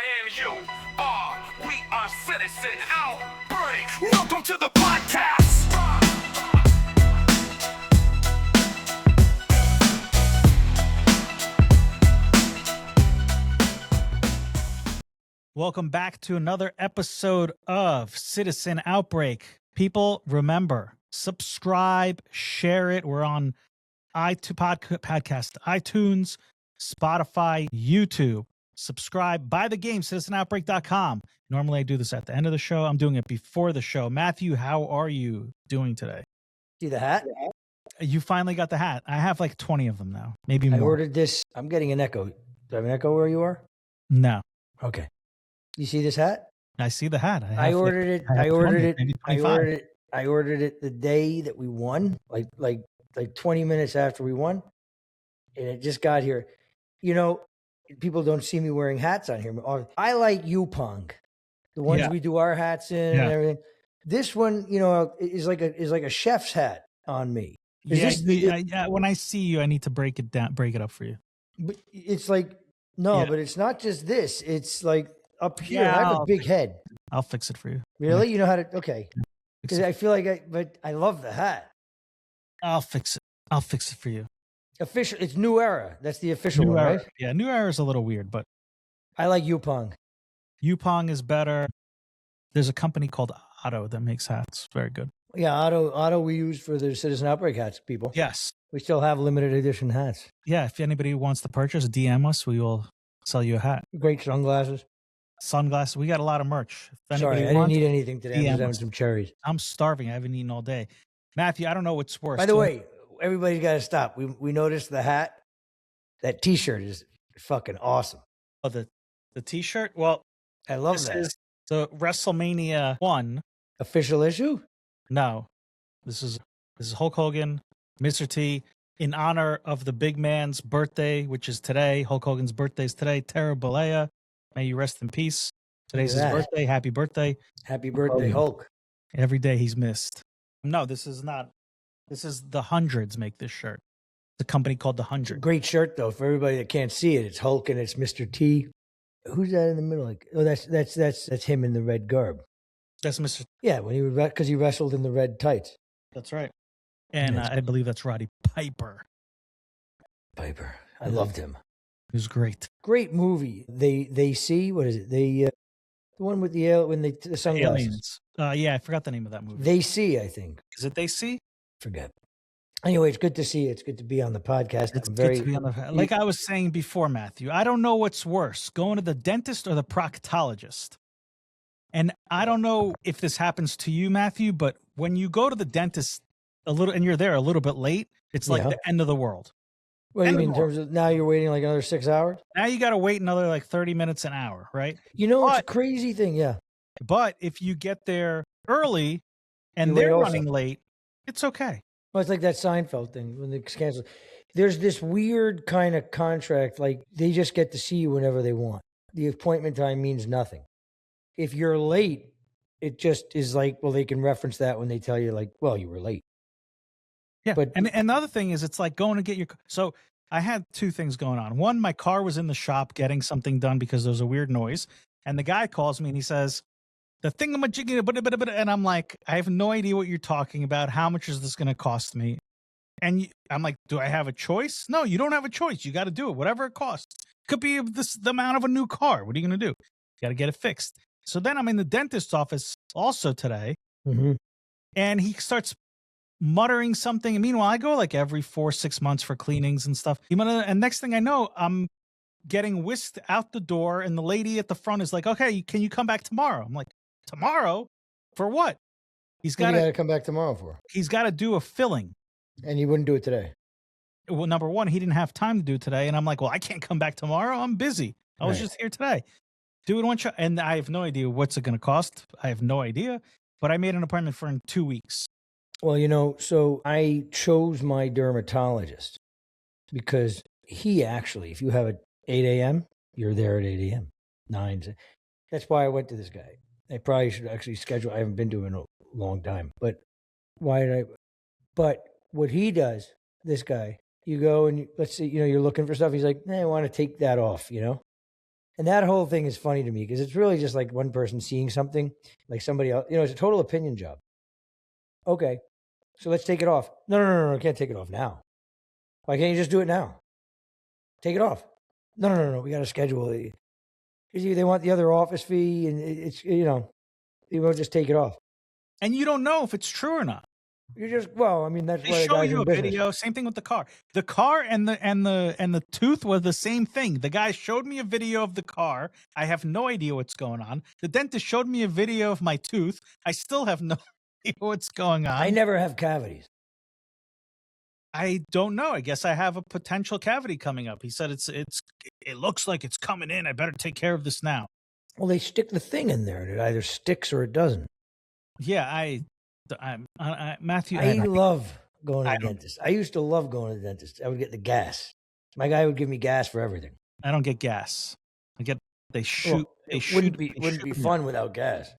and you are. We are Citizen Outbreak. Welcome to the podcast. Welcome back to another episode of Citizen Outbreak. People, remember, subscribe, share it. We're on podcast, iTunes, Spotify, YouTube. Subscribe, buy the game, citizenoutbreak.com. Normally I do this at the end of the show. I'm doing it before the show. Matthew, how are you doing today? See the hat? You finally got the hat. I have like 20 of them now, maybe more. I ordered this. I'm getting an echo. Do I have an echo where you are? No. Okay. You see this hat? I see the hat. I ordered it. I ordered it the day that we won, like 20 minutes after we won. And it just got here. You know, people don't see me wearing hats on here. I like Yupong, the ones we do our hats in and everything. This one, you know, is like a chef's hat on me. When I see you, I need to break it up for you. But it's like, but it's not just this. It's like up here. I have a big head. I'll fix it for you. Really? You know how to? Okay. Because I feel like but I love the hat. I'll fix it. I'll fix it for you. Official. It's New Era. That's the official one, right? Yeah, New Era is a little weird, but I like Yupong. Yupong is better. There's a company called Otto that makes hats. Very good. Yeah, Otto we use for the Citizen Outbreak hats, people. Yes. We still have limited edition hats. Yeah, if anybody wants to purchase, DM us. We will sell you a hat. Great sunglasses. Sunglasses. We got a lot of merch. Sorry, I didn't eat anything today. I was having some cherries. I'm starving. I haven't eaten all day. Matthew, I don't know what's worse. By the way, everybody's got to stop. We noticed the hat. That T-shirt is fucking awesome. Oh, the T-shirt? Well, I love that. This is the WrestleMania 1. Official issue? No. This is Hulk Hogan, Mr. T, in honor of the big man's birthday, which is today. Hulk Hogan's birthday is today. Tara Balea, may you rest in peace. Today's his birthday. Happy birthday. Happy birthday, Hulk. Every day he's missed. No, this is not. This is the Hundreds make this shirt. The company called the 100. Great shirt though. For everybody that can't see it, it's Hulk and it's Mr. T. Who's that in the middle? Like, oh, that's him in the red garb. That's Mr. Yeah, when because he wrestled in the red tights. That's right. And I believe that's Roddy Piper. I loved him. He was great. Great movie. They see, what is it? The one with the sunglasses. Aliens. Yeah, I forgot the name of that movie. They See, I think. Is it They See? Forget. Anyway, it's good to see you. It's good to be on the podcast. It's good to be on the like I was saying before, Matthew. I don't know what's worse, going to the dentist or the proctologist. And I don't know if this happens to you, Matthew, but when you go to the dentist and you're there a little bit late, it's like the end of the world. What do you mean in terms of now you're waiting like another 6 hours? Now you got to wait another like 30 minutes, an hour, right? You know, it's a crazy thing, yeah. But if you get there early and they're running late, it's okay. Well, it's like that Seinfeld thing when they cancel. There's this weird kind of contract, like they just get to see you whenever they want. The appointment time means nothing. If you're late, it just is like, well, they can reference that when they tell you like, well, you were late. Yeah. But and another thing is it's like going to get your, so I had two things going on. One, my car was in the shop getting something done because there was a weird noise. And the guy calls me and he says, the thingamajiggy, and I'm like, I have no idea what you're talking about. How much is this going to cost me? And I'm like, do I have a choice? No, you don't have a choice. You got to do it, whatever it costs. Could be the amount of a new car. What are you going to do? You got to get it fixed. So then I'm in the dentist's office also today, and he starts muttering something. And meanwhile, I go like every 4-6 months for cleanings and stuff. And next thing I know, I'm getting whisked out the door, and the lady at the front is like, okay, can you come back tomorrow? I'm like, tomorrow? For what? He's got to come back tomorrow for. He's got to do a filling. And you wouldn't do it today? Well, number one, he didn't have time to do it today. And I'm like, well, I can't come back tomorrow. I'm busy. I was just here today. Do it one shot. And I have no idea what's it going to cost. I have no idea. But I made an appointment for in 2 weeks. Well, you know, so I chose my dermatologist because he actually, if you have a 8 a.m., you're there at 8 a.m., 9. That's why I went to this guy. I probably should actually schedule. I haven't been to him in a long time. But why did I? But what he does, this guy, you go and let's see, you're looking for stuff. He's like, I want to take that off, And that whole thing is funny to me because it's really just like one person seeing something, like somebody else. It's a total opinion job. Okay, so let's take it off. No, I can't take it off now. Why can't you just do it now? Take it off. No. We got to schedule it. Because they want the other office fee, and it's they won't just take it off. And you don't know if it's true or not. You just that's They why the show guy's you in a business. video. Same thing with the car. The car and the tooth was the same thing. The guy showed me a video of the car. I have no idea what's going on. The dentist showed me a video of my tooth. I still have no idea what's going on. I never have cavities. I don't know. I guess I have a potential cavity coming up. He said it looks like it's coming in. I better take care of this now. Well, they stick the thing in there, and it either sticks or it doesn't. Yeah, Matthew. I love going to the dentist. I used to love going to the dentist. I would get the gas. My guy would give me gas for everything. I don't get gas. They shoot. It wouldn't be fun without gas.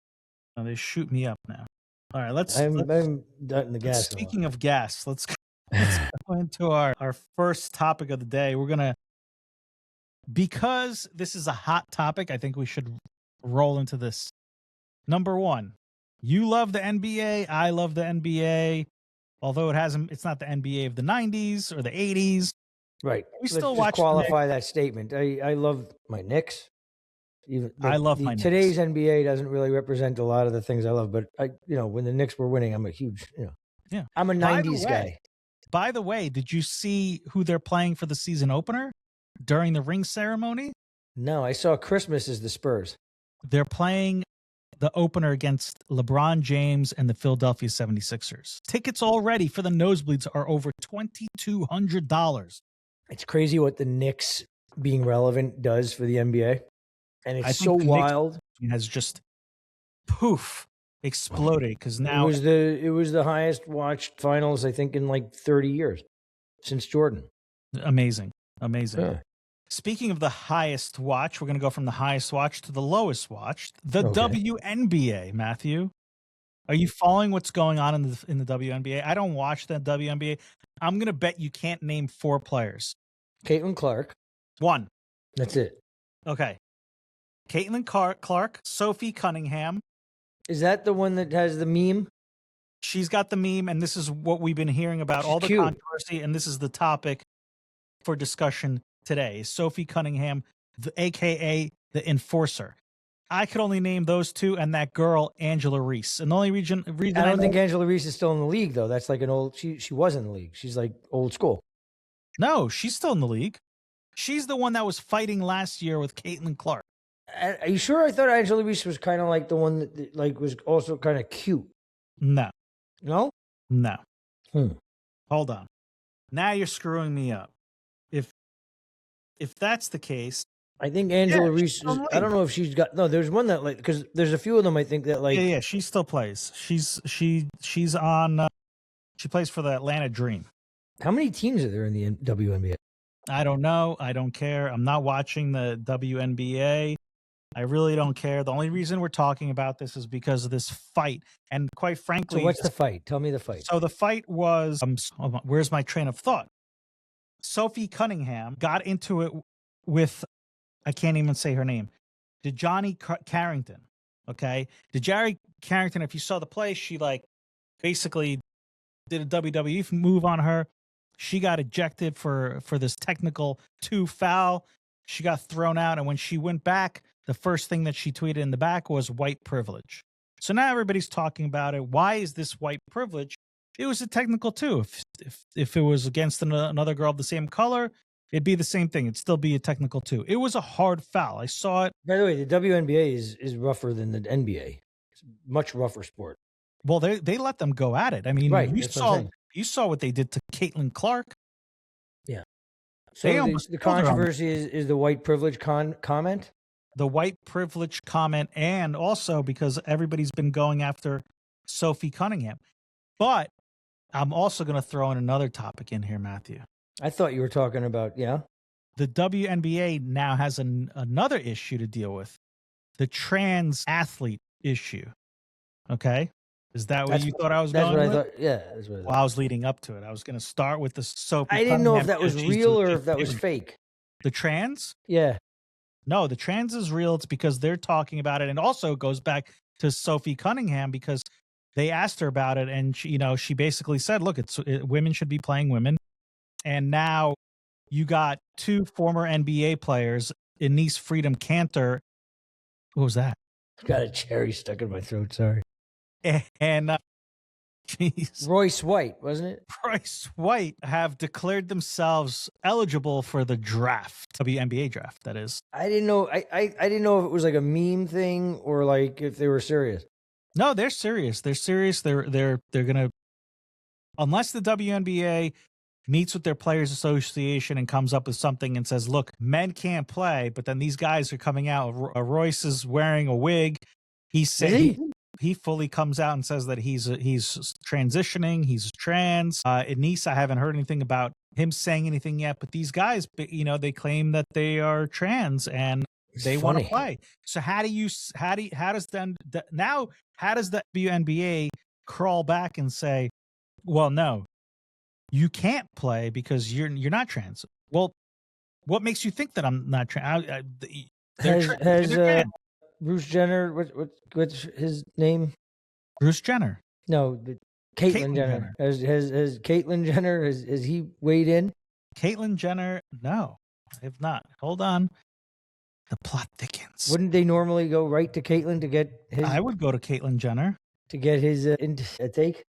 No, they shoot me up now. All right, let's. I'm done in the gas. Speaking of gas, let's go into our first topic of the day. We're gonna, because this is a hot topic, I think we should roll into this. Number one, you love the NBA. I love the NBA. Although it's not the NBA of the 90s or the 80s. Right. We still watch. Qualify that statement. I love my Knicks. I love my Knicks. Today's NBA doesn't really represent a lot of the things I love, but when the Knicks were winning, I'm a huge, yeah. I'm a 90s guy. By the way, did you see who they're playing for the season opener during the ring ceremony? No, I saw Christmas is the Spurs. They're playing the opener against LeBron James and the Philadelphia 76ers. Tickets already for the nosebleeds are over $2,200. It's crazy what the Knicks being relevant does for the NBA. And it's so wild. It has just poof exploded because now it was the highest watched finals, I think, in like 30 years since Jordan. Amazing. Yeah. Speaking of the highest watch, we're going to go from the highest watch to the lowest watch. The WNBA, Matthew. Are you following what's going on in the WNBA? I don't watch the WNBA. I'm going to bet you can't name 4 players. Caitlin Clark. 1. That's it. Okay. Caitlin Clark, Sophie Cunningham. Is that the one that has the meme? She's got the meme, and this is what we've been hearing about, all the controversy, and this is the topic for discussion today. Sophie Cunningham, a.k.a. the Enforcer. I could only name those 2 and that girl, Angela Reese. And the only reason I don't think Angela Reese is still in the league, though. That's like an old... She was in the league. She's like old school. No, she's still in the league. She's the one that was fighting last year with Caitlin Clark. Are you sure? I thought Angela Reese was kind of like the one that like was also kind of cute. No. No? No. Hold on. Now you're screwing me up. If that's the case, I think Angela Reese. I don't know if she's got. No, there's one that like because there's a few of them. I think that like. Yeah, she still plays. She's on. She plays for the Atlanta Dream. How many teams are there in the WNBA? I don't know. I don't care. I'm not watching the WNBA. I really don't care. The only reason we're talking about this is because of this fight. And quite frankly, so what's the fight? Tell me the fight. So the fight was. Where's my train of thought? Sophie Cunningham got into it with, I can't even say her name, Dejani Carrington. Okay, Dejani Carrington. If you saw the play, she like basically did a WWE move on her. She got ejected for this technical 2 foul. She got thrown out, and when she went back, the first thing that she tweeted in the back was white privilege. So now everybody's talking about it. Why is this white privilege? It was a technical 2. If it was against another girl of the same color, it'd be the same thing. It'd still be a technical 2. It was a hard foul. I saw it. By the way, the WNBA is rougher than the NBA. It's a much rougher sport. Well, they let them go at it. I mean, right, you saw what they did to Caitlin Clark. Yeah. So the controversy is the white privilege comment? The white privilege comment, and also because everybody's been going after Sophie Cunningham. But I'm also going to throw in another topic in here, Matthew. I thought you were talking about, The WNBA now has another issue to deal with. The trans athlete issue. Okay? Is that what you thought I was going with? That's what I thought. Yeah. That's what I was leading up to it. I was going to start with the Sophie I didn't know if that was real or if that was fake. The trans? Yeah. No, the trans is real. It's because they're talking about it. And also goes back to Sophie Cunningham because they asked her about it. And she, she basically said, look, women should be playing women. And now you got 2 former NBA players, Denise Freedom Cantor. What was that? Got a cherry stuck in my throat. Sorry. And jeez. Royce White, wasn't it? Royce White have declared themselves eligible for the draft, WNBA draft, that is. I didn't know. I didn't know if it was like a meme thing or like if they were serious. No, they're serious. They're serious. They're gonna, unless the WNBA meets with their players association and comes up with something and says, look, men can't play, but then these guys are coming out. Royce is wearing a wig. He fully comes out and says that he's transitioning, he's trans. Anise, I haven't heard anything about him saying anything yet, but these guys, they claim that they are trans and they want to play. So how does the WNBA crawl back and say, well, no, you can't play because you're not trans? Well, what makes you think that I'm not trans? Has Bruce Jenner, what's his name? Bruce Jenner. No, Caitlyn Jenner. Has Caitlyn Jenner, has he weighed in? Caitlyn Jenner, no, I have not. Hold on. The plot thickens. Wouldn't they normally go right to Caitlyn to get his? I would go to Caitlyn Jenner to get his take.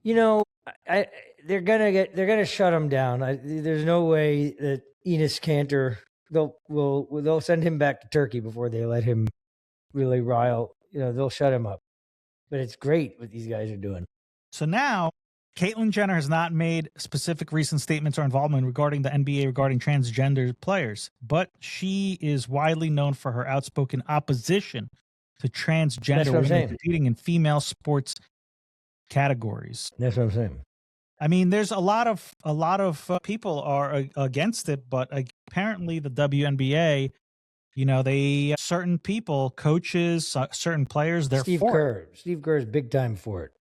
They're gonna shut him down. There's no way that Enes Kanter they'll send him back to Turkey before they let him really rile. They'll shut him up. But it's great what these guys are doing. So now, Caitlyn Jenner has not made specific recent statements or involvement regarding the NBA regarding transgender players, but she is widely known for her outspoken opposition to transgender women competing in female sports categories. That's what I'm saying. I mean, there's a lot of people are against it, but apparently the WNBA, certain people, coaches, certain players, they're Steve Kerr. Steve Kerr is big time for it.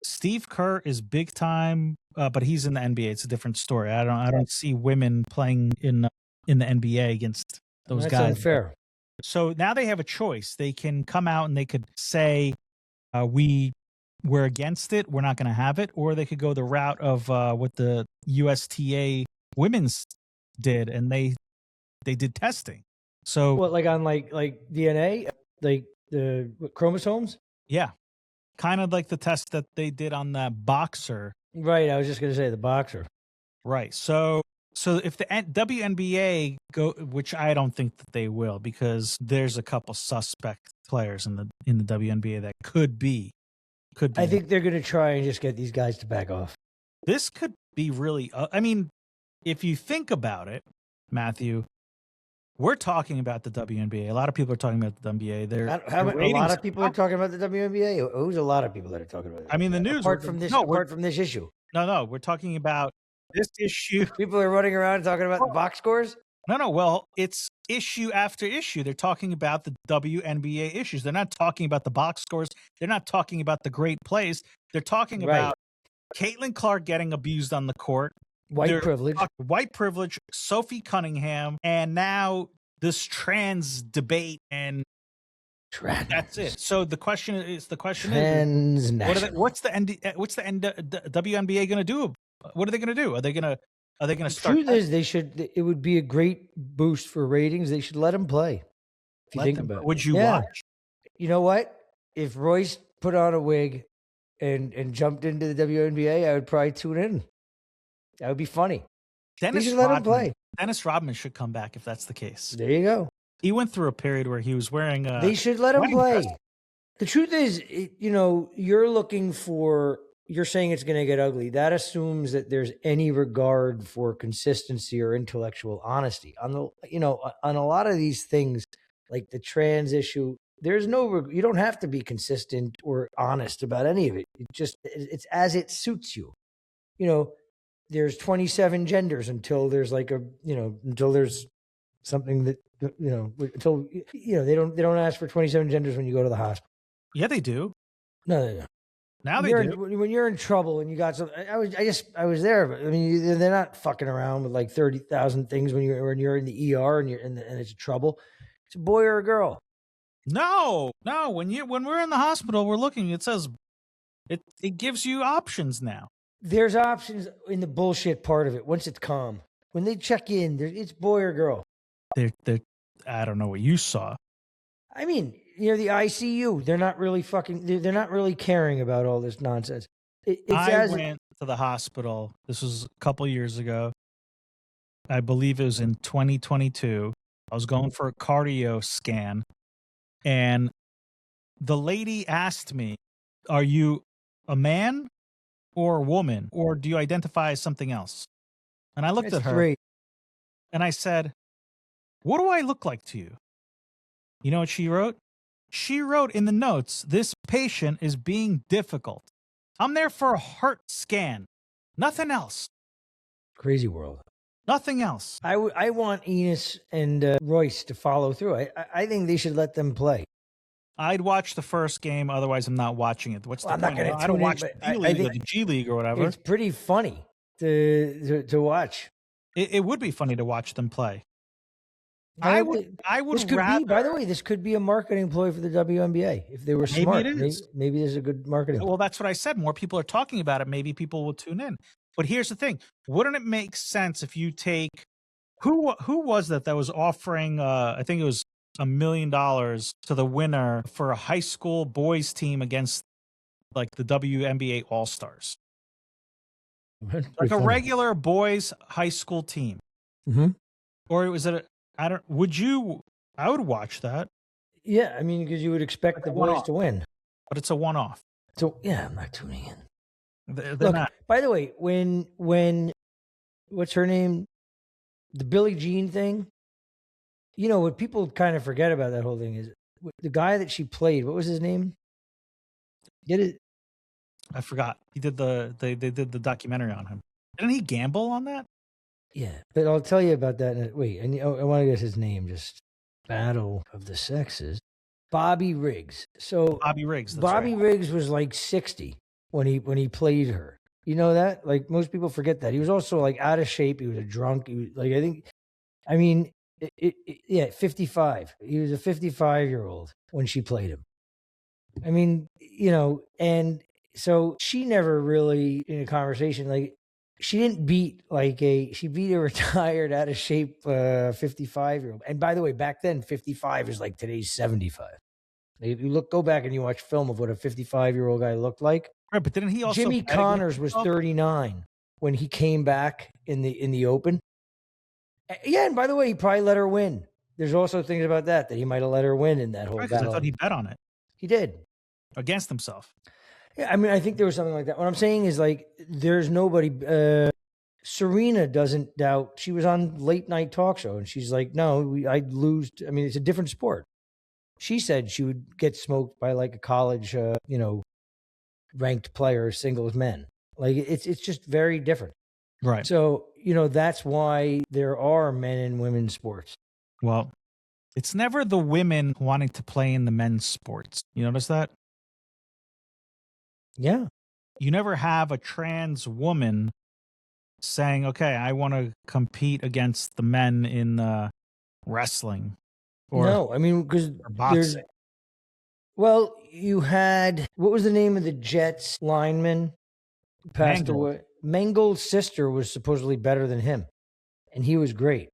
Steve Kerr is big time, but he's in the NBA. It's a different story. I don't see women playing in the NBA against those guys. That's unfair. So now they have a choice. They can come out and they could say, we're against it, we're not going to have it, or they could go the route of what the USTA women's did, and they did testing. So what, like on like DNA, like the chromosomes? Yeah, kind of like the test that they did on that boxer. Right, I was just going to say the boxer. Right. So if the WNBA go, which I don't think that they will, because there's a couple suspect players in the WNBA that could be. I think they're going to try and just get these guys to back off. This could be really. I mean, if you think about it, Matthew, we're talking about the WNBA. A lot of people are talking about the WNBA. A lot of people are talking about the WNBA. Who's a lot of people that are talking about it? I mean, the news. Apart from this issue. No, we're talking about this issue. People are running around talking about the box scores. No. Well, it's issue after issue. They're talking about the WNBA issues. They're not talking about the box scores. They're not talking about the great plays. They're talking about Caitlin Clark getting abused on the court. White privilege, Sophie Cunningham, and now this trans debate, and that's it. So the question is, what's the WNBA going to do? What are they going to do? Are they going to start? The truth is, it would be a great boost for ratings. They should let them play. If you think about it. Would you watch? You know what? If Royce put on a wig and jumped into the WNBA, I would probably tune in. That would be funny. They should let him play. Dennis Rodman should come back if that's the case. There you go. He went through a period where he was wearing a. They should let him play. The truth is, you're saying it's going to get ugly. That assumes that there's any regard for consistency or intellectual honesty. On a lot of these things, like the trans issue, you don't have to be consistent or honest about any of it. It's as it suits you. There's 27 genders until there's until there's something that, until, they don't ask for 27 genders when you go to the hospital. Yeah, they do. No. Now they do. When you're in trouble and you got something, I was there, but I mean, they're not fucking around with like 30,000 things when you're in the ER and it's trouble. It's a boy or a girl. No. When we're in the hospital, we're looking. It says it gives you options now. There's options in the bullshit part of it. Once it's calm, when they check in, it's boy or girl. They're I don't know what you saw. I mean, the ICU. They're not really They're not really caring about all this nonsense. I went to the hospital. This was a couple years ago. I believe it was in 2022. I was going for a cardio scan, and the lady asked me, "Are you a man or a woman, or do you identify as something else?" And I looked at her, and I said, "What do I look like to you?" You know what she wrote? She wrote in the notes, "This patient is being difficult. I'm there for a heart scan. Nothing else." Crazy world. Nothing else. I want Enos and Royce to follow through. I think they should let them play. I'd watch the first game. Otherwise, I'm not watching it. What's the I'm not point? gonna I don't tune in, watch the but D League or the G League or whatever. It's pretty funny to watch. It would be funny to watch them play. I I would would This could rather. be, by the way, this could be a marketing ploy for the WNBA if they were Maybe smart. it is. Maybe there's a good marketing. Well, that's what I said. More people are talking about it. Maybe people will tune in. But here's the thing: wouldn't it make sense if you take who was that was offering? I think it was $1 million to the winner for a high school boys team against like the WNBA All Stars, like a regular boys high school team. Mm-hmm. Or was it? I don't. Would you? I would watch that. Yeah, I mean, because you would expect the boys to win. But it's a one-off. So yeah, I'm not tuning in. They're Look, not. by the way, when what's her name? The Billie Jean thing. What people kind of forget about that whole thing is the guy that she played. What was his name? Did it? I forgot. He did they did the documentary on him. Didn't he gamble on that? Yeah, but I'll tell you about that. Wait, I want to get his name. Just Battle of the Sexes. Bobby Riggs. So Bobby Riggs. That's Bobby right. Riggs was like 60 when he played her. You know that? Like most people forget that. He was also like out of shape. He was a drunk. He was like, I mean, 55. He was a 55-year-old when she played him. I mean, and so she never really in a conversation like she didn't beat she beat a retired out of shape 55-year-old. And by the way, back then 55 is like today's 75. If you go back and you watch film of what a 55-year-old guy looked like. Right, but didn't he also? Jimmy Connors was 39 when he came back in the Open. Yeah, and by the way, he probably let her win. There's also things about that he might have let her win in that whole battle. I thought he bet on it. He did. Against himself. Yeah, I mean, I think there was something like that. What I'm saying is like, there's nobody. Serena doesn't doubt. She was on late night talk show, and she's like, "No, I'd lose." I mean, it's a different sport. She said she would get smoked by like a college, ranked player, singles men. Like it's just very different. Right. So that's why there are men and women's sports. Well, it's never the women wanting to play in the men's sports. You notice that? Yeah. You never have a trans woman saying, "Okay, I want to compete against the men in wrestling." Or no, I mean, because boxing. Well, you had, what was the name of the Jets lineman? Passed away. Mangold's sister was supposedly better than him, and he was great.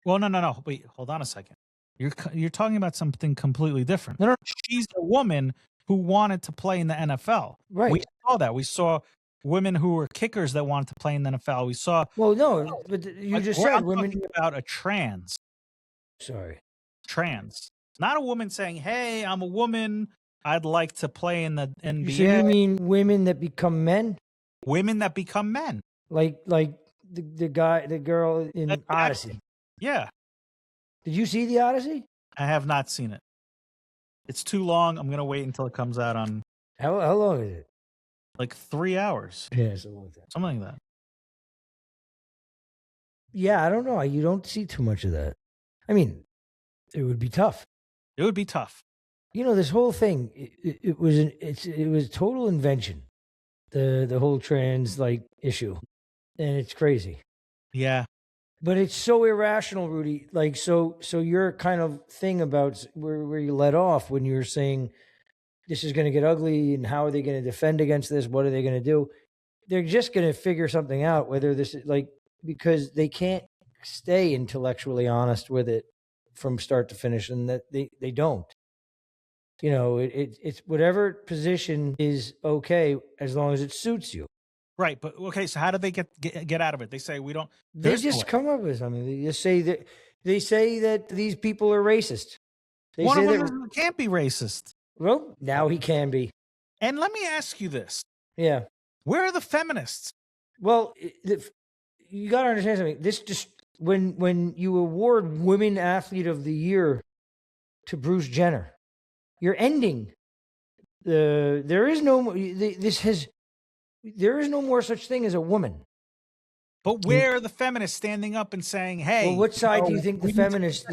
Well, no. Wait, hold on a second. You're talking about something completely different. No. She's a woman who wanted to play in the NFL. Right. We saw that. We saw women who were kickers that wanted to play in the NFL. We saw. Well, no, but you just said women. Talking about a trans. Sorry. Trans. Not a woman saying, "Hey, I'm a woman. I'd like to play in the NBA." So you mean women that become men? Women that become men. Like the girl in Odyssey. Yeah. Did you see the Odyssey? I have not seen it. It's too long. I'm going to wait until it comes out on. How long is it? Like 3 hours. Yeah, it's a long time. Something like that. Yeah, I don't know. You don't see too much of that. I mean, it would be tough. It would be tough. This whole thing, it was total invention. The whole trans issue, and it's crazy. Yeah. But it's so irrational, Rudy. Like, so your kind of thing about where you let off when you're saying this is going to get ugly and how are they going to defend against this? What are they going to do? They're just going to figure something out, whether this is like, because they can't stay intellectually honest with it from start to finish, and that they don't. You know, it's whatever position is okay as long as it suits you. Right, but okay. So how do they get out of it? They say we don't. They just come up with something. They just say that these people are racist. They One say of them can't be racist. Well, now he can be. And let me ask you this: Yeah, where are the feminists? well, you got to understand something. This just when you award Women Athlete of the Year to Bruce Jenner, you're ending there is no more such thing as a woman. But where are the feminists standing up and saying, "Hey"? Well, what side do you think the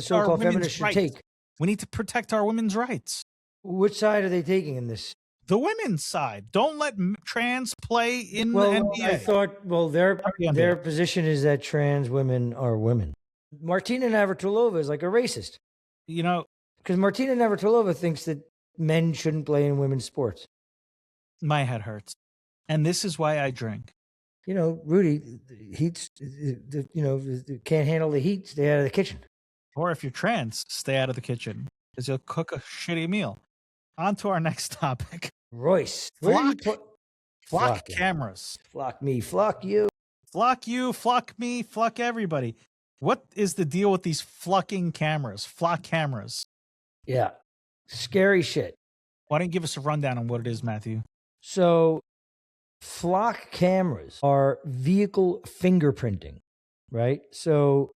so-called feminists, should take? We need to protect our women's rights. Which side are they taking in this? The women's side. Don't let trans play in the NBA. I thought, their position is that trans women are women. Martina Navratilova is like a racist. You know, because Martina Navratilova thinks that men shouldn't play in women's sports. My head hurts. And this is why I drink. You know, Rudy, can't handle the heat, stay out of the kitchen. Or if you're trans, stay out of the kitchen because you'll cook a shitty meal. On to our next topic. Royce. Flock cameras. Flock me, flock you. Flock you, flock me, flock everybody. What is the deal with these flocking cameras? Flock cameras. Yeah. Scary shit. Why don't you give us a rundown on what it is, Matthew? So, flock cameras are vehicle fingerprinting, right? So,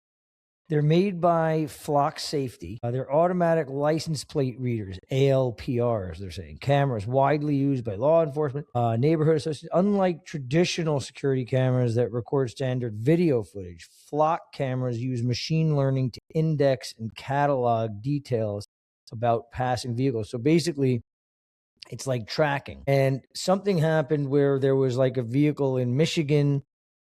they're made by Flock Safety. They're automatic license plate readers, ALPRs, they're saying. Cameras widely used by law enforcement, neighborhood associations. Unlike traditional security cameras that record standard video footage, Flock cameras use machine learning to index and catalog details about passing vehicles. So basically, it's like tracking. And something happened where there was like a vehicle in Michigan,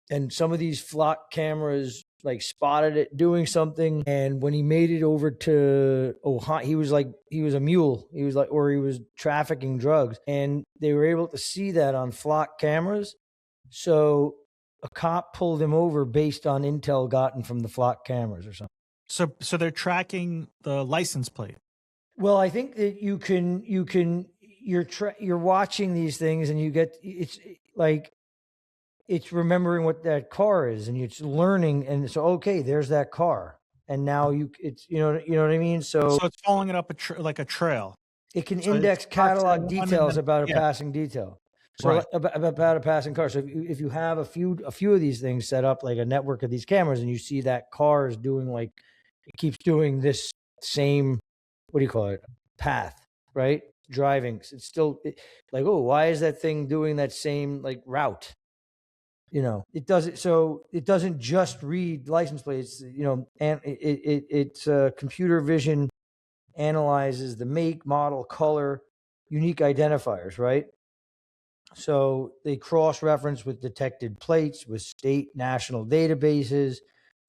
and some of these Flock cameras like spotted it doing something. And when he made it over to Ohio, he was a mule. He was trafficking drugs, and they were able to see that on Flock cameras. So a cop pulled him over based on intel gotten from the Flock cameras or something. So they're tracking the license plate. Well, I think that you're watching these things, and it's remembering what that car is, and it's learning, and so okay, there's that car, and now you know what I mean. So it's following it up like a trail. It can index catalog details about a passing detail. So right. about a passing car. So if you have a few of these things set up, like a network of these cameras, and you see that car is doing it keeps doing this same, what do you call it, path, right? Driving. It's still why is that thing doing that same route? You know, it doesn't just read license plates, and it's computer vision analyzes the make, model, color, unique identifiers, right? So they cross-reference with detected plates, with state national databases,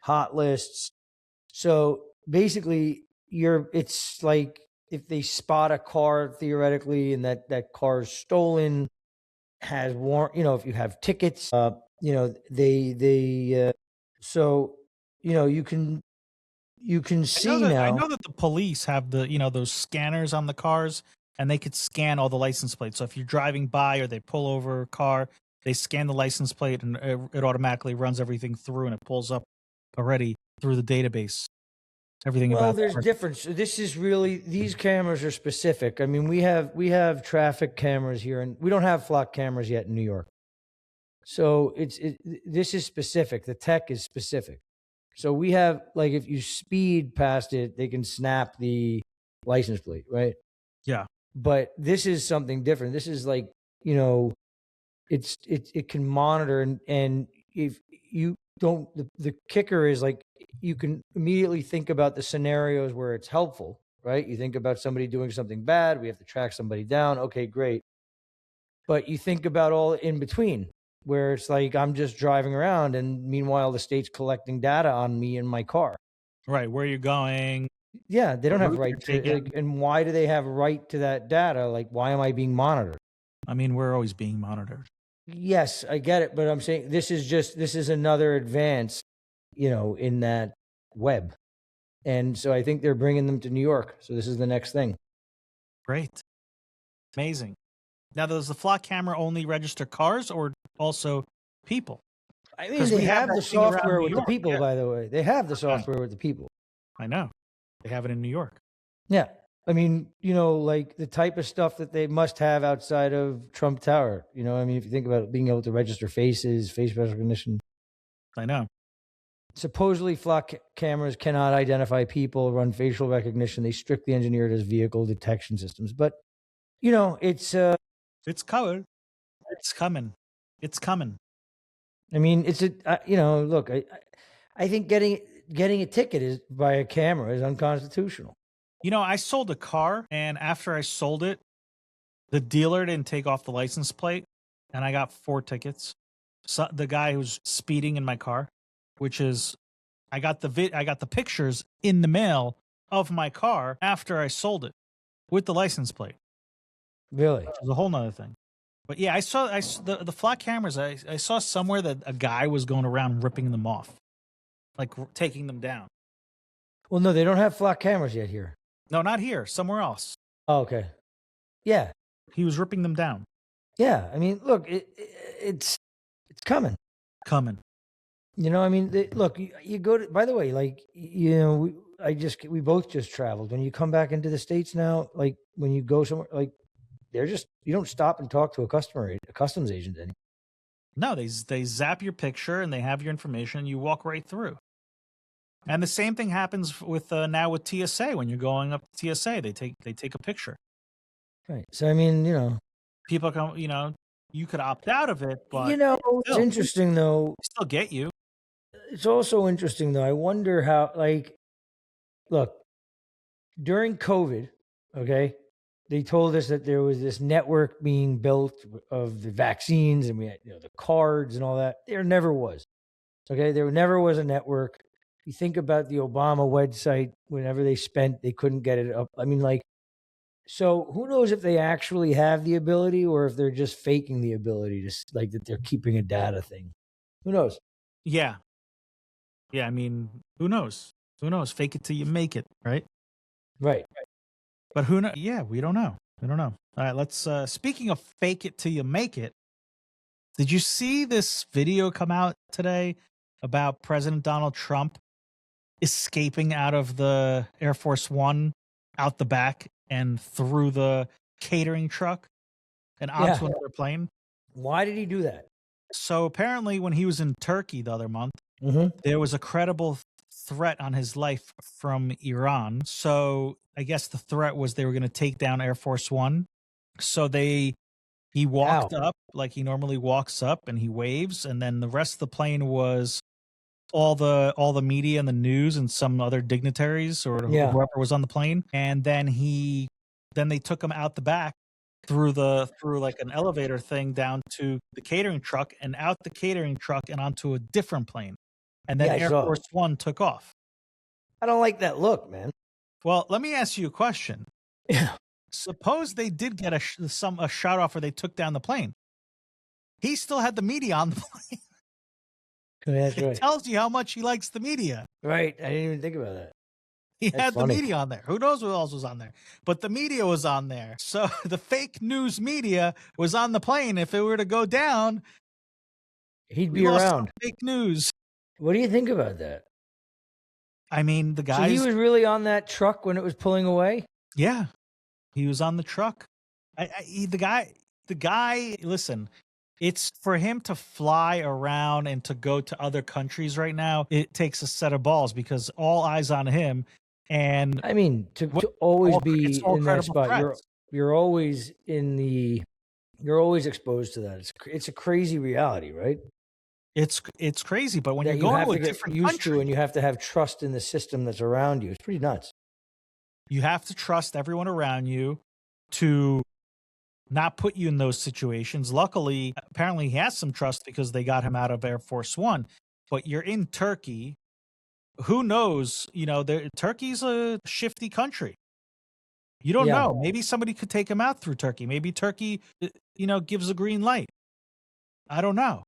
hot lists. So basically, it's like if they spot a car theoretically, and that car is stolen, has warrant, if you have tickets, so you can see now. I know that the police have those scanners on the cars, and they could scan all the license plates. So if you're driving by or they pull over a car, they scan the license plate, and it automatically runs everything through, and it pulls up already through the database. Everything about there's difference. This is really, these cameras are specific. I mean, we have traffic cameras here, and we don't have Flock cameras yet in New York. So this is specific. The tech is specific. So we have, if you speed past it, they can snap the license plate, right? Yeah. But this is something different. This is it can monitor, and if you don't, the kicker is you can immediately think about the scenarios where it's helpful, right? You think about somebody doing something bad, we have to track somebody down. Okay, great. But you think about all in between, where it's like I'm just driving around, and meanwhile the state's collecting data on me in my car. Right, where you're going. Yeah, they don't have route right you're to. taking. Like, and why do they have right to that data? Like, why am I being monitored? I mean, we're always being monitored. Yes, I get it, but I'm saying this is another advance, in that web. And so I think they're bringing them to New York. So this is the next thing. Great. Amazing. Now, does the flock camera only register cars or also people? I mean, they have the software with the people, by the way. They have the software with the people. I know. They have it in New York. Yeah. I mean, like the type of stuff that they must have outside of Trump Tower. I mean, if you think about it, being able to register faces, face recognition. I know. Supposedly, flock cameras cannot identify people, run facial recognition. They strictly engineered as vehicle detection systems. But, it's coming. It's coming. It's coming. I mean, it's look, I think getting a ticket by a camera is unconstitutional. I sold a car, and after I sold it, the dealer didn't take off the license plate, and I got 4 tickets. So the guy who's speeding in my car, which is, I got the pictures in the mail of my car after I sold it with the license plate. Really? Which is a whole nother thing. But yeah, I saw the flock cameras. I saw somewhere that a guy was going around ripping them off, like taking them down. Well, no, they don't have flock cameras yet here. No, not here. Somewhere else. Oh, okay. Yeah. He was ripping them down. Yeah. I mean, look, it's coming. Coming. I mean, look, you go to, by the way, like, we both just traveled. When you come back into the States now, like when you go somewhere, like you don't stop and talk to a customs agent anymore. No, they zap your picture and they have your information. You walk right through. And the same thing happens with now with TSA. When you're going up to TSA, they take a picture. Right. So I mean, people come. You could opt out of it, but it's interesting though. They still get you. It's also interesting though. I wonder how. Like, look, during COVID, okay, they told us that there was this network being built of the vaccines, and we had the cards and all that. There never was. Okay, there never was a network. You think about the Obama website, whenever they couldn't get it up. I mean, like, so who knows if they actually have the ability or if they're just faking the ability to, like, that they're keeping a data thing. Who knows? Yeah. Yeah, I mean, who knows? Who knows? Fake it till you make it, right? Right. But who knows? Yeah, we don't know. We don't know. All right, let's, speaking of fake it till you make it, did you see this video come out today about President Donald Trump escaping out of the Air Force One out the back and through the catering truck and onto another plane? Why did he do that? So apparently when he was in Turkey the other month, there was a credible threat on his life from Iran. So I guess the threat was they were going to take down Air Force One. So he walked up like he normally walks up and he waves, and then the rest of the plane was all the media and the news and some other dignitaries or whoever was on the plane. And then they took him out the back through like an elevator thing down to the catering truck and out the catering truck and onto a different plane. And then Air Force One took off. I don't like that look, man. Well, let me ask you a question. Yeah. Suppose they did get a shot off where they took down the plane. He still had the media on the plane. That's right. It tells you how much he likes the media. Right. I didn't even think about that. He had the media on there. Who knows what else was on there? But the media was on there. So the fake news media was on the plane. If it were to go down, he'd be around. Fake news. What do you think about that? I mean, the guy. So he was really on that truck when it was pulling away? Yeah. He was on the truck. The guy, listen, it's for him to fly around and to go to other countries right now. It takes a set of balls because all eyes on him. And I mean, to always be in that spot, you're always you're always exposed to that. It's a crazy reality, right? It's crazy, but when you're going to a different country, and you have to have trust in the system that's around you, it's pretty nuts. You have to trust everyone around you to not put you in those situations. Luckily, apparently he has some trust because they got him out of Air Force One. But you're in Turkey. Who knows? Turkey's a shifty country. You don't know. Maybe somebody could take him out through Turkey. Maybe Turkey, gives a green light. I don't know.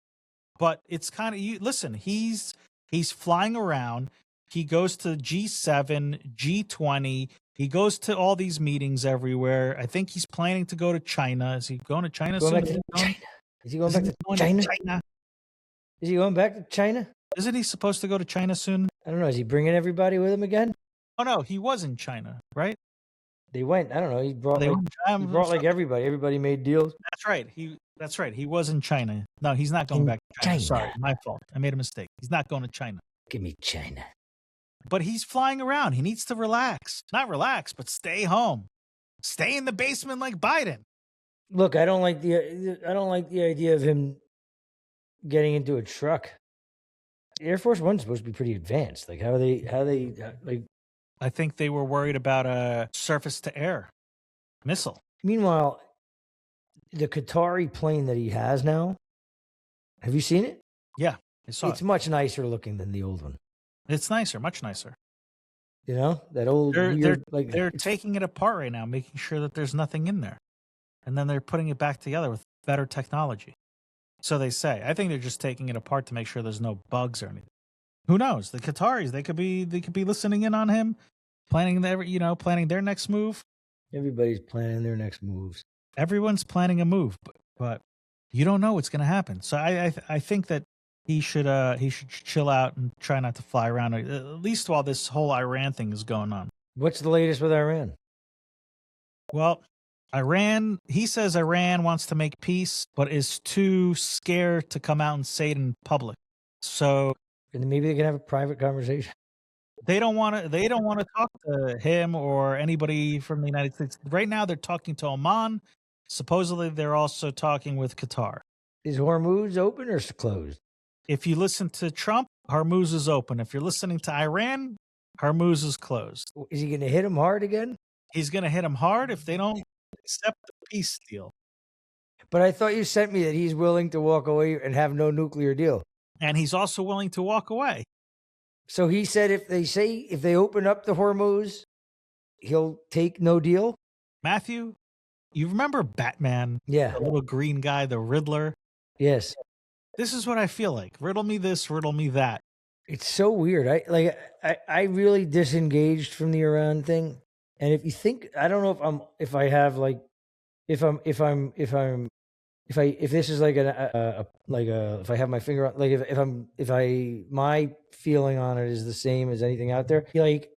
But it's kind of, listen, he's flying around. He goes to G7, G20. He goes to all these meetings everywhere. I think he's planning to go to China. Is he going to China soon? Is he going back to China? Is he going back to China? Isn't he supposed to go to China soon? I don't know. Is he bringing everybody with him again? Oh, no. He was in China, right? They went. I don't know. He brought like everybody. Everybody made deals. That's right. He was in China. No, he's not going back to China. Sorry, my fault. I made a mistake. He's not going to China. Give me China. But he's flying around. He needs to relax. Not relax, but stay home. Stay in the basement like Biden. Look, I don't like the idea of him getting into a truck. Air Force One's supposed to be pretty advanced. Like how they I think they were worried about a surface-to-air missile. Meanwhile, the Qatari plane that he has now, have you seen it? Yeah, I saw it. It's much nicer looking than the old one. It's nicer, much nicer. That old they're taking it apart right now, making sure that there's nothing in there. And then they're putting it back together with better technology. So they say. I think they're just taking it apart to make sure there's no bugs or anything. Who knows? The Qataris, they could be listening in on him, planning their next move. Everybody's planning their next moves. Everyone's planning a move, but you don't know what's going to happen. So I think that he should chill out and try not to fly around, at least while this whole Iran thing is going on. What's the latest with Iran? Well, he says Iran wants to make peace, but is too scared to come out and say it in public. So and maybe they can have a private conversation. They don't want to talk to him or anybody from the United States. Right now, they're talking to Oman. Supposedly, they're also talking with Qatar. Is Hormuz open or closed? If you listen to Trump, Hormuz is open. If you're listening to Iran, Hormuz is closed. Is he going to hit him hard again? He's going to hit him hard if they don't accept the peace deal. But I thought you sent me that he's willing to walk away and have no nuclear deal. And he's also willing to walk away. So he said if they open up the Hormuz, he'll take no deal? Matthew, you remember Batman? Yeah. The little green guy, the Riddler? Yes. This is what I feel like. Riddle me this, riddle me that. It's so weird. I really disengaged from the Iran thing. And if you think, I don't know if this is like if I have my finger on, like my feeling on it is the same as anything out there. Like,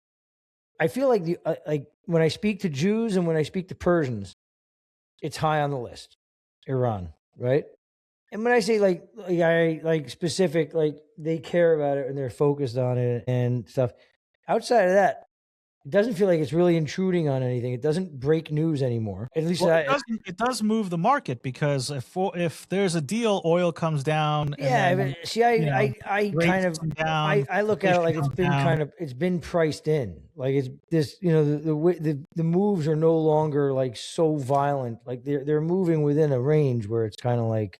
I feel like like when I speak to Jews and when I speak to Persians, it's high on the list. Iran, right? And when I say like specific, like they care about it and they're focused on it and stuff. Outside of that, it doesn't feel like it's really intruding on anything. It doesn't break news anymore. At least it does move the market because if there's a deal, oil comes down. Yeah, and then, see, I look at it like it's been priced in. Like it's this, the moves are no longer like so violent. Like they're moving within a range where it's kind of like.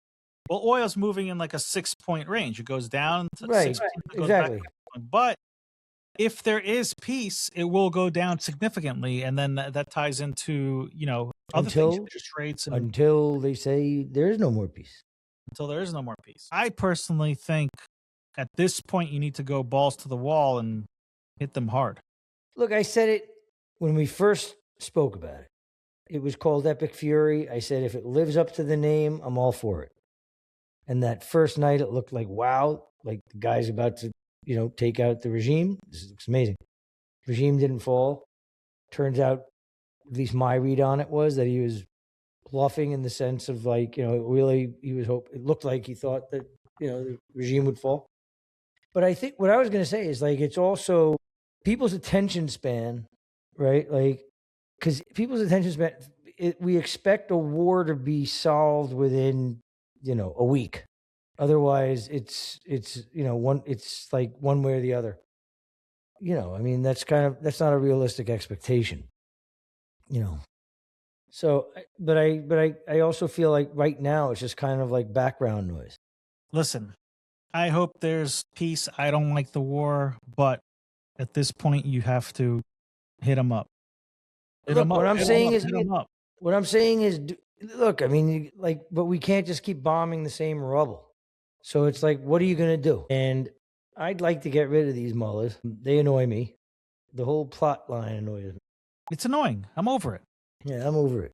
Well, oil's moving in like a 6-point range. It goes down to right, 6 points, it goes exactly. Back, but if there is peace, it will go down significantly, and then that ties into other things, interest rates, until they say there is no more peace. Until there is no more peace. I personally think at this point you need to go balls to the wall and hit them hard. Look, I said it when we first spoke about it. It was called Epic Fury. I said if it lives up to the name, I'm all for it. And that first night, it looked like wow, like the guy's about to. Take out the regime. This looks amazing. Regime didn't fall. Turns out, at least my read on it was that he was bluffing in the sense of really he was it looked like he thought that, the regime would fall. But I think what I was going to say is it's also people's attention span, right? Like, because people's attention span, we expect a war to be solved within, a week. Otherwise, it's like one way or the other. That's not a realistic expectation. So, but I also feel like right now it's just kind of like background noise. Listen, I hope there's peace. I don't like the war, but at this point, you have to hit them up. Look, what I'm saying is, look, I mean, like, but we can't just keep bombing the same rubble. So it's like, what are you going to do? And I'd like to get rid of these mullahs. They annoy me. The whole plot line annoys me. It's annoying. I'm over it. Yeah, I'm over it.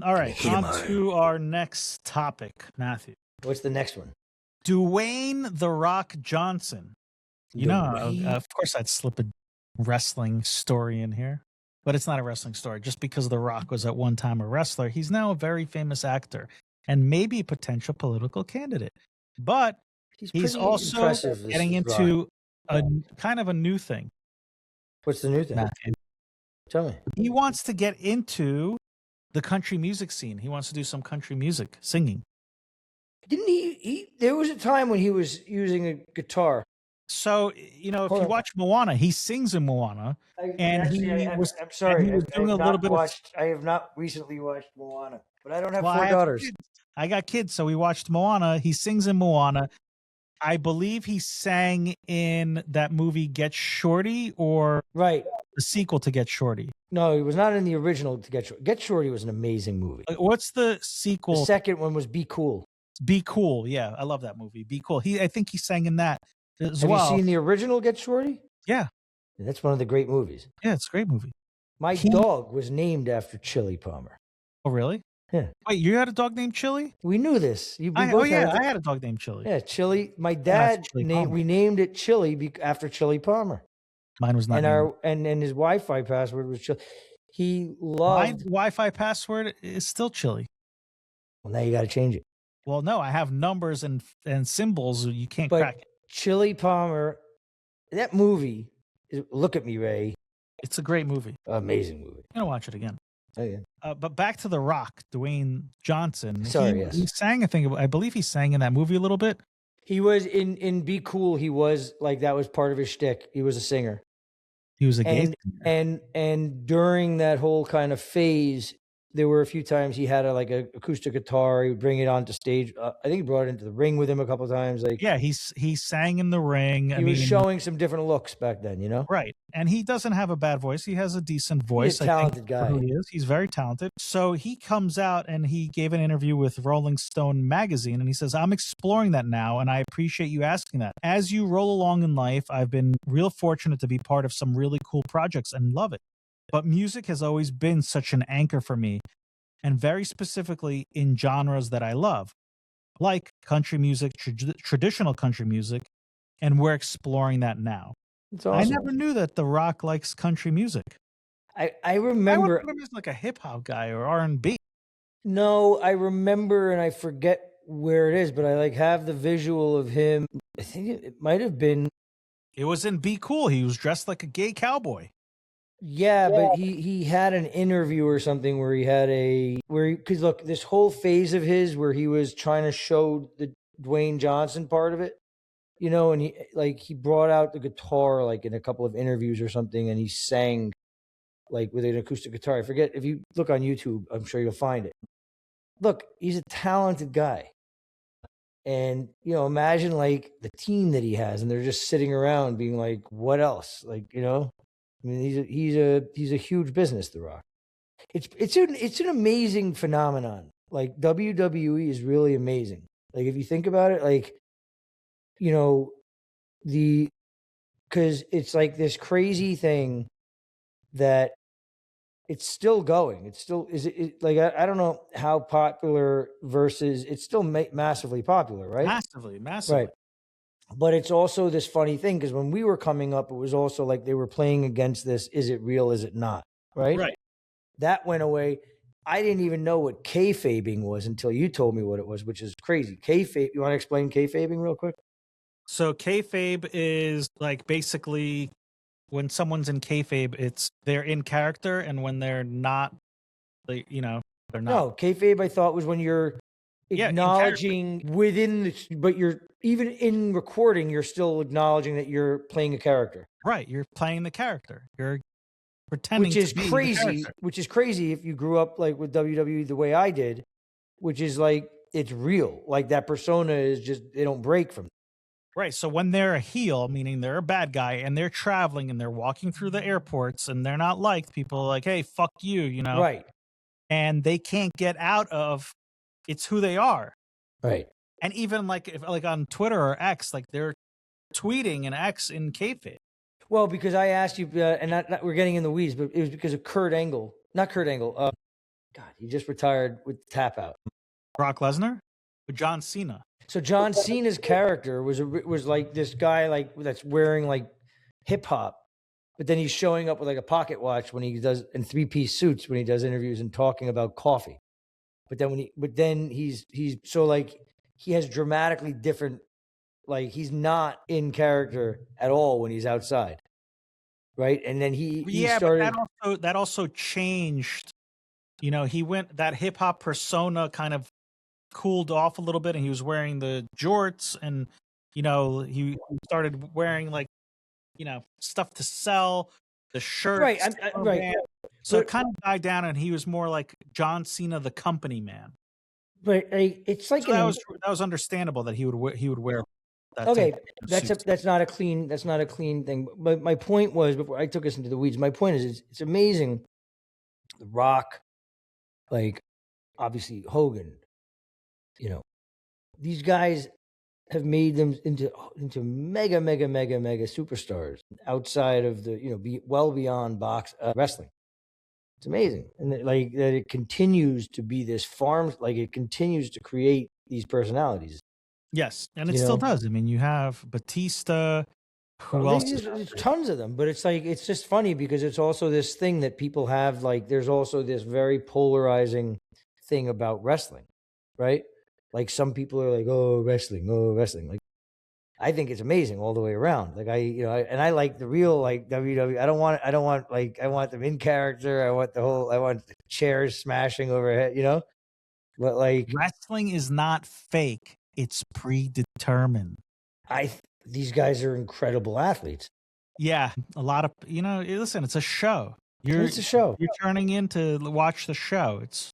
All right, on to our next topic, Matthew. What's the next one? Dwayne "The Rock" Johnson. You know, of course, I'd slip a wrestling story in here, but it's not a wrestling story. Just because The Rock was at one time a wrestler, he's now a very famous actor and maybe a potential political candidate. But he's also getting into a kind of a new thing. What's the new thing? Matthew. Tell me. He wants to get into the country music scene. He wants to do some country music, singing. Didn't he there was a time when he was using a guitar. So, you know, if you watch Moana, he sings in Moana. I'm sorry. He was doing a little bit I have not recently watched Moana, but I don't have 4 daughters. I got kids, so we watched Moana. He sings in Moana. I believe he sang in that movie Get Shorty, or right, the sequel to Get Shorty. No, he was not in the original to Get Shorty. Get Shorty was an amazing movie. What's the sequel? The second one was Be Cool. Be Cool. Yeah, I love that movie. Be Cool. I think he sang in that as Have well. you seen the original Get Shorty? Yeah. That's one of the great movies. Yeah, it's a great movie. My dog was named after Chili Palmer. Oh, really? Yeah. Wait, you had a dog named Chili? We knew this. I had a dog named Chili. Yeah, Chili. My dad we named it Chili after Chili Palmer. Mine was not. And his Wi-Fi password was Chili. He loved. My Wi-Fi password is still Chili. Well, now you got to change it. Well, no, I have numbers and symbols. You can't crack it. Chili Palmer, that movie. Look at Me, Ray. It's a great movie. Amazing movie. I'm gonna watch it again. Oh yeah. But back to The Rock, Dwayne Johnson. Sorry, he sang a thing. I believe he sang in that movie a little bit. He was in Be Cool. He was like, that was part of his shtick. He was a singer. He was a gay singer. And during that whole kind of phase, there were a few times he had a acoustic guitar. He would bring it onto stage. I think he brought it into the ring with him a couple of times. Yeah, he sang in the ring. He was showing some different looks back then, you know? Right. And he doesn't have a bad voice. He has a decent voice. He's a talented guy. Who he is. He's very talented. So he comes out and he gave an interview with Rolling Stone magazine, and he says, "I'm exploring that now, and I appreciate you asking that. As you roll along in life, I've been real fortunate to be part of some really cool projects and love it. But music has always been such an anchor for me, and very specifically in genres that I love, like country music, traditional country music, and we're exploring that now." It's awesome. I never knew that The Rock likes country music. I remember. I he's like a hip hop guy or R&B. No, I remember, and I forget where it is, but I have the visual of him. I think it might have been. It was in Be Cool. He was dressed like a gay cowboy. Yeah, but he had an interview or something where because look, this whole phase of his where he was trying to show the Dwayne Johnson part of it, you know, and he brought out the guitar in a couple of interviews or something, and he sang with an acoustic guitar. I forget, if you look on YouTube, I'm sure you'll find it. Look, he's a talented guy. And, you know, imagine the team that he has, and they're just sitting around being like, what else? You know? I mean, he's a huge business, The Rock. It's an amazing phenomenon. WWE is really amazing. If you think about it, you know, because it's this crazy thing that it's still going. It's still I don't know how popular versus it's still massively popular, right? Massively. Right. But it's also this funny thing, because when we were coming up, it was also they were playing against this, is it real, is it not? Right? Right. That went away. I didn't even know what kayfabing was until you told me what it was, which is crazy. Kayfabe, you want to explain kayfabing real quick? So kayfabe is basically when someone's in kayfabe, they're in character, and when they're not, they're not. No, kayfabe I thought was when you're acknowledging but you're even in recording, you're still acknowledging that you're playing a character. Right, you're playing the character. pretending which is to be crazy. Which is crazy if you grew up like with WWE the way I did, which is like it's real. Like that persona is just they don't break from it. Right. So when they're a heel, meaning they're a bad guy, and they're traveling and they're walking through the airports and they're not liked, people are like, hey, fuck you, you know? Right. And they can't get out of it's who they are. Right. And even like if like on Twitter or X, like they're tweeting an X in kayfabe. Well, because I asked you, and we're getting in the weeds, but it was because of Kurt Angle, not Kurt Angle. God, he just retired with Tap Out. Brock Lesnar with John Cena. So John Cena's character was like this guy like that's wearing like hip hop, but then he's showing up with like a pocket watch when he does in 3-piece suits when he does interviews and talking about coffee. But then he's so like he has dramatically different, like he's not in character at all when he's outside, right? And then he started. But that also changed. You know, he went that hip hop persona kind of cooled off a little bit, and he was wearing the jorts, and you know he started wearing like stuff to sell, the shirts, right? Right. So it kind of died down, and he was more like John Cena, the company man. But it's like so that was understandable that he would wear that. Okay, that's not a clean thing. But my point was, before I took us into the weeds, my point is it's amazing. The Rock, like obviously Hogan, these guys have made them into mega superstars outside of the well beyond box wrestling. It's amazing, and that it continues to be this farm. Like it continues to create these personalities. Yes, and it still does. I mean, you have Batista. Who else? There's tons of them, but it's like it's just funny because it's also this thing that people have. Like, there's also this very polarizing thing about wrestling, right? Like some people are like, "Oh, wrestling." Like, I think it's amazing all the way around. Like I like the real like WWE. I want them in character. I want the chairs smashing overhead. But like wrestling is not fake. It's predetermined. These guys are incredible athletes. Yeah, a lot of listen, it's a show. It's a show. You're turning in to watch the show. It's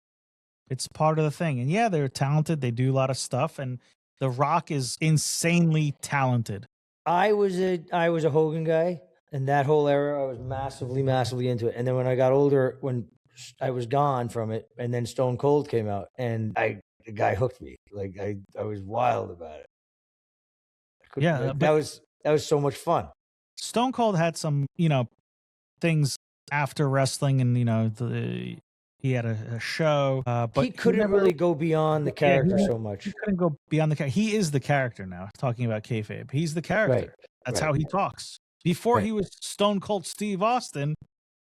part of the thing. And yeah, they're talented. They do a lot of stuff, and The Rock is insanely talented. I was a Hogan guy, and that whole era I was massively into it. And then when I got older, when I was gone from it, and then Stone Cold came out, and the guy hooked me. Like I was wild about it. Yeah, that was so much fun. Stone Cold had some, things after wrestling, and he had a show, but he couldn't really go beyond the character so much. He couldn't go beyond the character. He is the character now. Talking about kayfabe, he's the character. Right. That's how he talks. Before he was Stone Cold Steve Austin,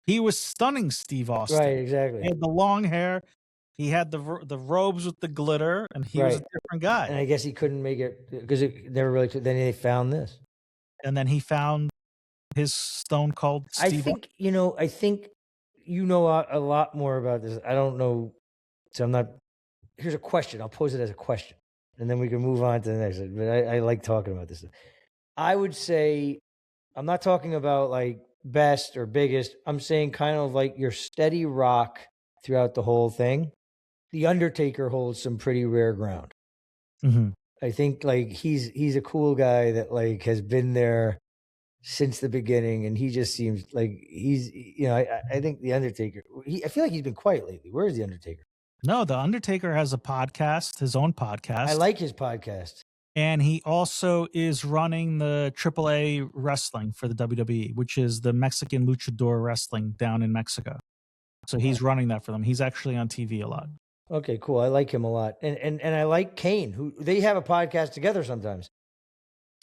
he was stunning Steve Austin. Right, exactly. He had the long hair. He had the robes with the glitter, and he was a different guy. And I guess he couldn't make it because it never really. Then they found this, and then he found his Stone Cold Steve. I think you know a lot more about this. I don't know, so I'm not. Here's a question. I'll pose it as a question, and then we can move on to the next one. But I like talking about this. I would say I'm not talking about like best or biggest. I'm saying kind of like your steady rock throughout the whole thing. The Undertaker holds some pretty rare ground. Mm-hmm. I think like he's a cool guy that like has been there since the beginning, and he just seems like he's I think the Undertaker. I feel like he's been quiet lately. Where is the Undertaker? No, the Undertaker has a podcast, his own podcast. I like his podcast, and he also is running the AAA wrestling for the WWE, which is the Mexican luchador wrestling down in Mexico. So he's running that for them. He's actually on TV a lot. Okay, cool. I like him a lot. And I like Kane, who they have a podcast together sometimes.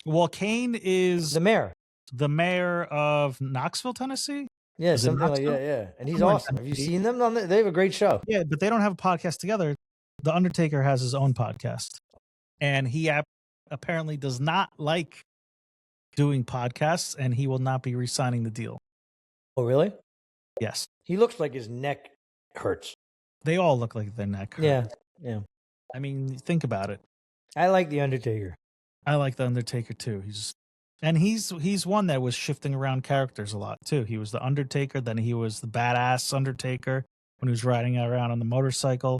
Well, Kane is the mayor of Knoxville, Tennessee. Yeah, something like yeah. And he's awesome. Have you seen them? They have a great show. Yeah, but they don't have a podcast together. The Undertaker has his own podcast. And he apparently does not like doing podcasts, and he will not be re-signing the deal. Oh, really? Yes. He looks like his neck hurts. They all look like their neck hurts. Yeah. I mean, think about it. I like The Undertaker. I like The Undertaker, too. And he's one that was shifting around characters a lot too. He was the Undertaker, then he was the badass Undertaker when he was riding around on the motorcycle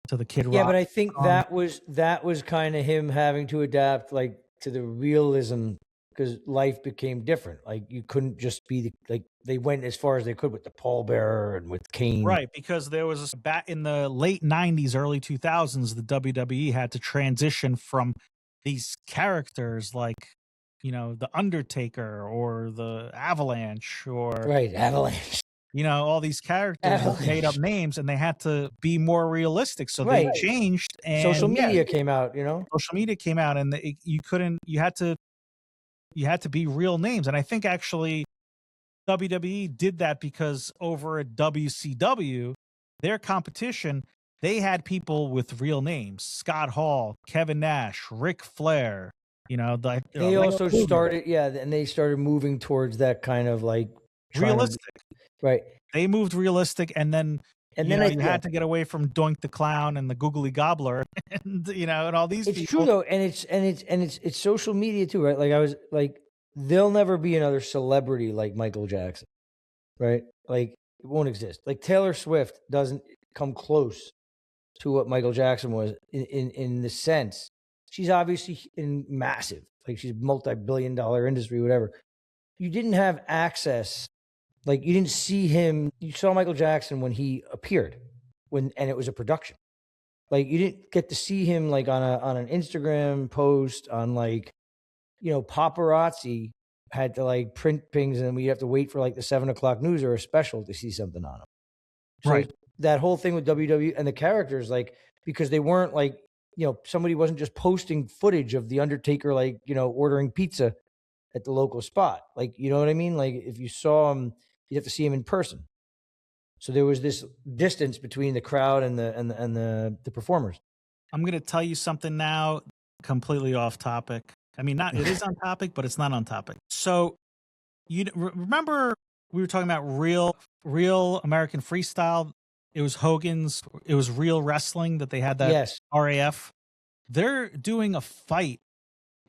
to the Kid Rock. Yeah, but I think that was kind of him having to adapt like to the realism because life became different. Like you couldn't just be like they went as far as they could with the pallbearer and with Kane. Right, because there was back in the late 90s, early 2000s, the WWE had to transition from these characters like, you know, the Undertaker or the Avalanche or Right, Avalanche. You know, all these characters with made up names, and they had to be more realistic. So they changed, and social media came out. You know, social media came out, and you had to be real names. And I think actually WWE did that because over at WCW, their competition, they had people with real names: Scott Hall, Kevin Nash, Ric Flair. You know, they also started, and they started moving towards that kind of like realistic. Right. They moved realistic, and then you had to get away from Doink the Clown and the Googly Gobbler, and and all these. It's people. true though, and it's social media too, right? Like I was like, there'll never be another celebrity like Michael Jackson, right? Like it won't exist. Like Taylor Swift doesn't come close to what Michael Jackson was in the sense. She's obviously massive, like she's multi-billion-dollar industry, whatever. You didn't have access. Like you didn't see him. You saw Michael Jackson when he appeared, and it was a production. Like you didn't get to see him like on an Instagram post on like, paparazzi had to like print things, and we'd have to wait for like the 7:00 news or a special to see something on him. So right. That whole thing with WWE and the characters, like because they weren't like somebody wasn't just posting footage of the Undertaker like ordering pizza at the local spot. Like you know what I mean? Like if you saw him. You have to see him in person. So there was this distance between the crowd and the performers. I'm going to tell you something now, completely off topic. I mean, it is on topic, but it's not on topic. So you remember we were talking about real American Freestyle? It was Hogan's. It was Real Wrestling that they had that RAF. They're doing a fight,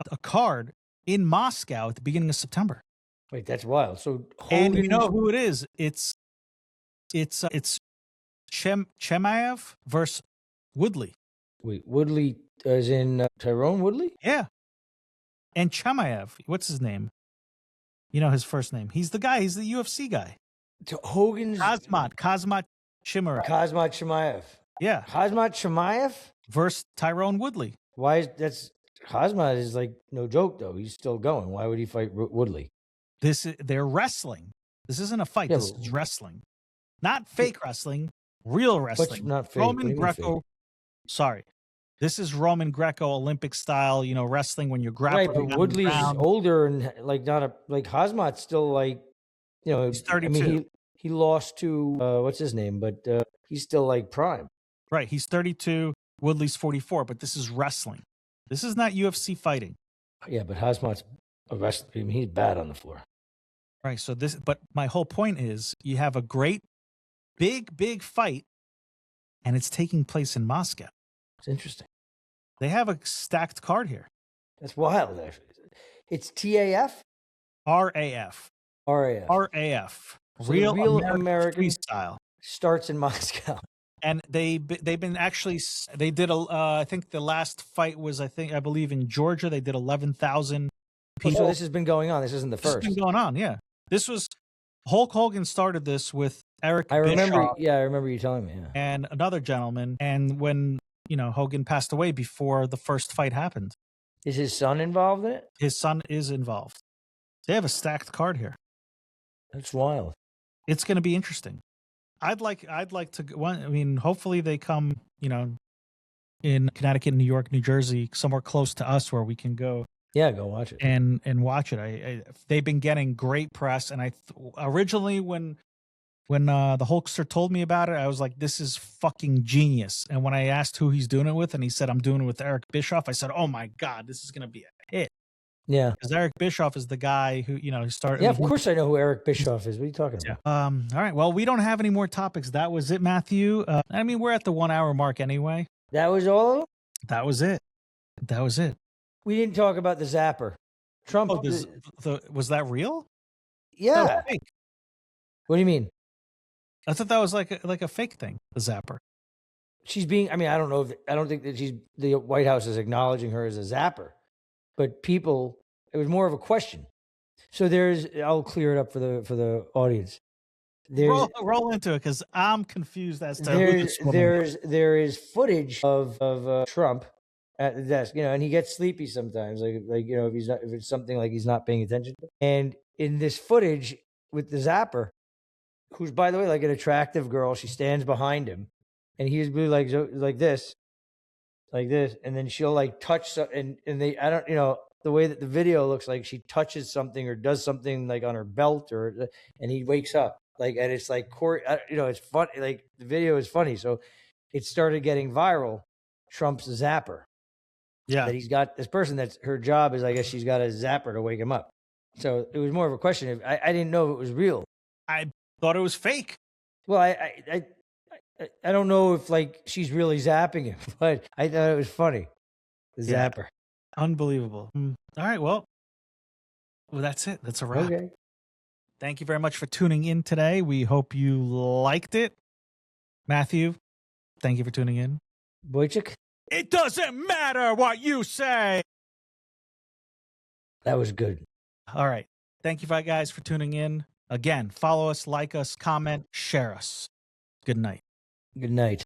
a card in Moscow at the beginning of September. Wait, that's wild. So and you know who it is? It's Chemaev versus Woodley. Wait, Woodley as in Tyrone Woodley? Yeah. And Chemaev, what's his name? You know his first name. He's the guy. He's the UFC guy. Hogan's Kazmat Chimaev. Kazmat Chimaev. Yeah. Kazmat Chimaev versus Tyrone Woodley. Why is Kazmat is like no joke though. He's still going. Why would he fight Woodley? They're wrestling. This isn't a fight. This is wrestling, not fake wrestling, real wrestling. Not fake. Roman Greco. Sorry, this is Roman Greco Olympic style. Wrestling when you're grappling. Right, but Woodley's older and like not like Kazmat's still like, he's 32. I mean, he lost to what's his name, but he's still like prime. Right, he's 32. Woodley's 44. But this is wrestling. This is not UFC fighting. Yeah, but Kazmat's a wrestler. I mean, he's bad on the floor. Right. So but my whole point is you have a great, big fight, and it's taking place in Moscow. It's interesting. They have a stacked card here. That's wild, actually. It's TAF? RAF. RAF. RAF. So Real American Freestyle. Starts in Moscow. And they've been actually, they did, I think the last fight was, I believe in Georgia, they did 11,000 people. So this has been going on. This isn't the first. This has been going on, yeah. This was Hulk Hogan started this with Eric Bischoff. I remember you telling me. Yeah. And another gentleman. And when, Hogan passed away before the first fight happened. Is his son involved in it? His son is involved. They have a stacked card here. That's wild. It's going to be interesting. I'd like to, hopefully they come, in Connecticut, New York, New Jersey, somewhere close to us where we can go. Yeah, go watch it. And watch it. They've been getting great press. And originally when the Hulkster told me about it, I was like, this is fucking genius. And when I asked who he's doing it with, and he said, I'm doing it with Eric Bischoff, I said, oh my God, this is going to be a hit. Yeah. Because Eric Bischoff is the guy who, he started. Yeah, of course I know who Eric Bischoff is. What are you talking about? Yeah. All right. Well, we don't have any more topics. That was it, Matthew. We're at the 1 hour mark anyway. That was all? That was it. We didn't talk about the zapper. Trump. Oh, was that real? Yeah. That was fake. What do you mean? I thought that was like a fake thing. The zapper. She's being. I mean, I don't know. I don't think that the White House is acknowledging her as a zapper, but people. It was more of a question. So I'll clear it up for the audience. Roll into it because I'm confused as to who this woman is. There is footage of Trump at the desk, and he gets sleepy sometimes, like if it's something like he's not paying attention. And in this footage with the zapper, who's by the way like an attractive girl, she stands behind him, and he's really like this, and then she'll like touch and they the way that the video looks like she touches something or does something like on her belt and he wakes up and it's like it's fun, like the video is funny, so it started getting viral. Trump's a zapper. Yeah, that he's got this person that's her job is, I guess she's got a zapper to wake him up. So it was more of a question. I didn't know if it was real. I thought it was fake. Well, I don't know if like she's really zapping him, but I thought it was funny. The zapper. Unbelievable. All right. Well, that's it. That's a wrap. Okay. Thank you very much for tuning in today. We hope you liked it. Matthew, thank you for tuning in. Wojcik? It doesn't matter what you say. That was good. All right. Thank you guys for tuning in. Again, follow us, like us, comment, share us. Good night. Good night.